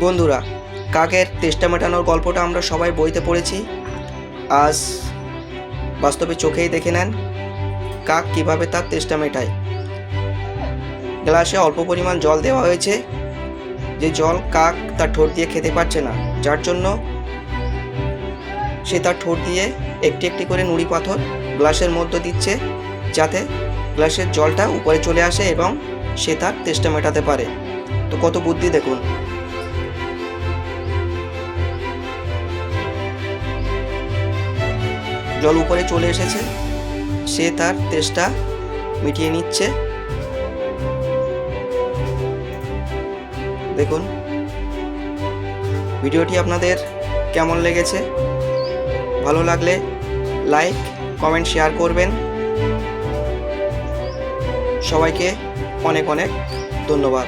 বন্ধুরা, কাকের তেষ্টা মেটানোর গল্পটা আমরা সবাই বইতে পড়েছি। আজ বাস্তবে চোখেই দেখে নেন কাক কিভাবে তার তেষ্টা মেটায়। গ্লাসে অল্প পরিমাণ জল দেওয়া হয়েছে, যে জল কাক তার ঠোঁট দিয়ে খেতে পারছে না, যার জন্য সে তার ঠোঁট দিয়ে একটি একটি করে নুড়ি পাথর গ্লাসের মধ্যে দিচ্ছে, যাতে গ্লাসের জলটা উপরে চলে আসে এবং সে তার তেষ্টা মেটাতে পারে। তো কত বুদ্ধি দেখুন। জল উপরে চলে এসেছে, সে তার তেষ্টা মিটিয়ে নিচ্ছে। দেখুন, ভিডিওটি আপনাদের কেমন লেগেছে? ভালো লাগলে লাইক, কমেন্ট, শেয়ার করবেন। সবাইকে অনেক অনেক ধন্যবাদ।